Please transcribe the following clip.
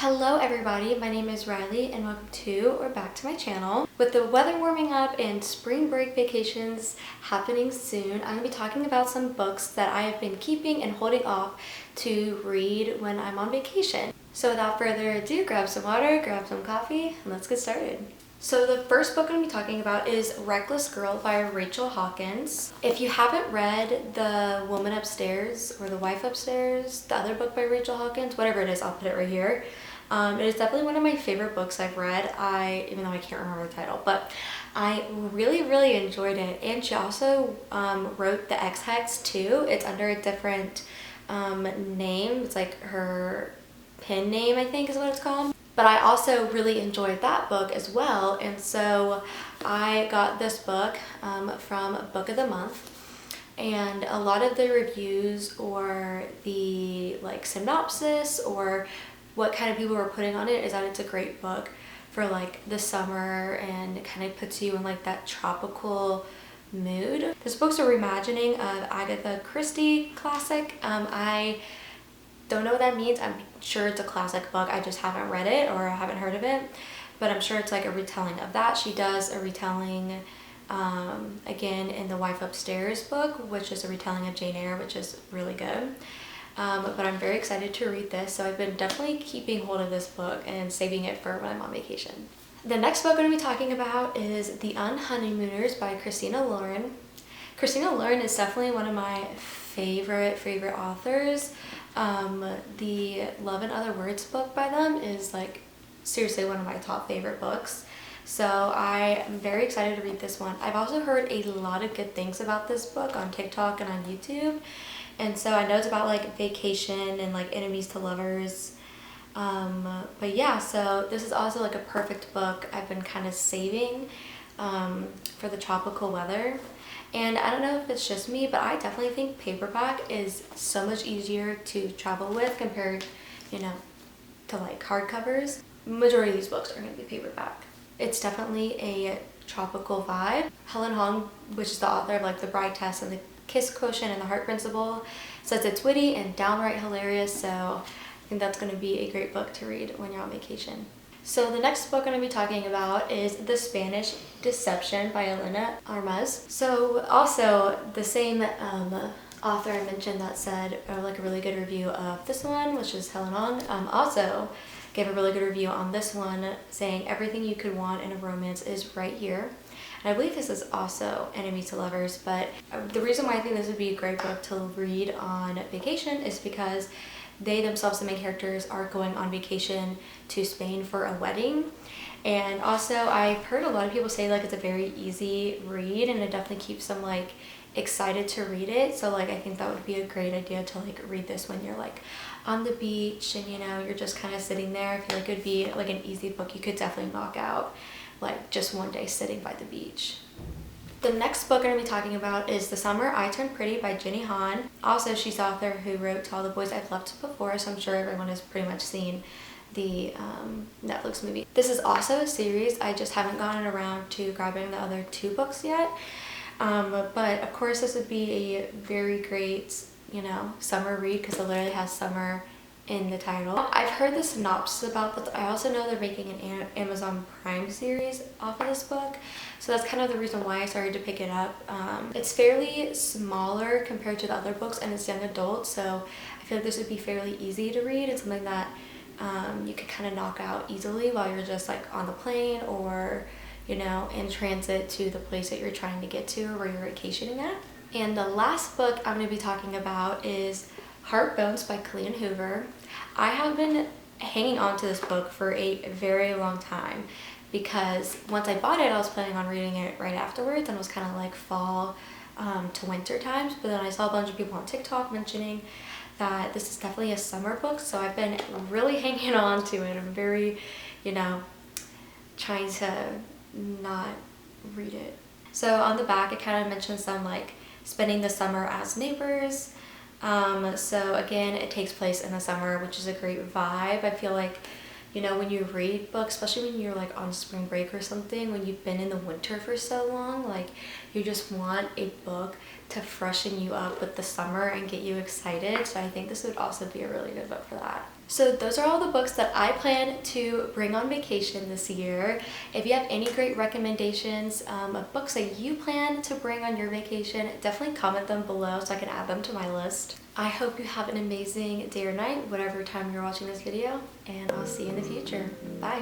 Hello everybody, my name is Riley and welcome to or back to my channel. With the weather warming up and spring break vacations happening soon, I'm going to be talking about some books that I have been keeping and holding off to read when I'm on vacation. So without further ado, grab some water, grab some coffee, and let's get started. So the first book I'm going to be talking about is Reckless Girl by Rachel Hawkins. If you haven't read The Woman Upstairs or The Wife Upstairs, the other book by Rachel Hawkins, whatever it is, I'll put it right here. It is definitely one of my favorite books I've read, even though I can't remember the title, but I really enjoyed it. And she also wrote The Ex-Hex too. It's under a different name. It's like her pen name, I think is what it's called. But I also really enjoyed that book as well, and so I got this book from Book of the Month, and a lot of the reviews or the synopsis or what kind of people were putting on it is that it's a great book for the summer, and it kind of puts you in that tropical mood. This book's a reimagining of Agatha Christie classic. I don't know what that means. I'm sure it's a classic book. I just haven't read it or haven't heard of it, but I'm sure it's a retelling of that. She does a retelling again in The Wife Upstairs book, which is a retelling of Jane Eyre, which is really good. But I'm very excited to read this, so I've been definitely keeping hold of this book and saving it for when I'm on vacation. The next book I'm going to be talking about is The Unhoneymooners by Christina Lauren. Christina Lauren is definitely one of my favorite authors. The Love and Other Words book by them is seriously one of my top favorite books. So I am very excited to read this one. I've also heard a lot of good things about this book on TikTok and on YouTube. And so I know it's about vacation and enemies to lovers. But yeah, so this is also a perfect book I've been kind of saving for the tropical weather. And I don't know if it's just me, but I definitely think paperback is so much easier to travel with compared, to hardcovers. Majority of these books are going to be paperback. It's definitely a tropical vibe. Helen Hong, which is the author of The Bride Test and The Kiss Quotient and The Heart Principle, says it's witty and downright hilarious, so I think that's going to be a great book to read when you're on vacation. So the next book I'm going to be talking about is The Spanish Deception by Elena Armas. So also the same author I mentioned that said a really good review of this one, which is Helen Hong, also gave a really good review on this one, saying everything you could want in a romance is right here. And I believe this is also Enemies to Lovers, but the reason why I think this would be a great book to read on vacation is because they themselves, the main characters, are going on vacation to Spain for a wedding. And also I've heard a lot of people say it's a very easy read, and it definitely keeps them excited to read it. So I think that would be a great idea to read this when you're on the beach and you're just kind of sitting there. I feel it would be an easy book you could definitely knock out just one day sitting by the beach. The next book I'm going to be talking about is The Summer I Turned Pretty by Jenny Han. Also, she's the author who wrote To All the Boys I've Loved Before, so I'm sure everyone has pretty much seen the Netflix movie. This is also a series. I just haven't gotten around to grabbing the other two books yet. But of course this would be a very great, summer read because it literally has summer in the title. I've heard the synopsis about this. I also know they're making an Amazon Prime series off of this book, so that's kind of the reason why I started to pick it up. It's fairly smaller compared to the other books, and it's young adult, so I feel this would be fairly easy to read. It's something that you could kind of knock out easily while you're just on the plane or in transit to the place that you're trying to get to or where you're vacationing at. And the last book I'm going to be talking about is Heart Bones by Colleen Hoover. I have been hanging on to this book for a very long time because once I bought it, I was planning on reading it right afterwards, and it was kind of fall to winter times. But then I saw a bunch of people on TikTok mentioning that this is definitely a summer book, so I've been really hanging on to it. I'm very, trying to not read it. So on the back, it kind of mentions them spending the summer as neighbors. So again, it takes place in the summer, which is a great vibe. I feel when you read books, especially when you're on spring break or something, when you've been in the winter for so long, you just want a book to freshen you up with the summer and get you excited. So I think this would also be a really good book for that. So those are all the books that I plan to bring on vacation this year. If you have any great recommendations of books that you plan to bring on your vacation, definitely comment them below so I can add them to my list. I hope you have an amazing day or night, whatever time you're watching this video, and I'll see you in the future. Bye!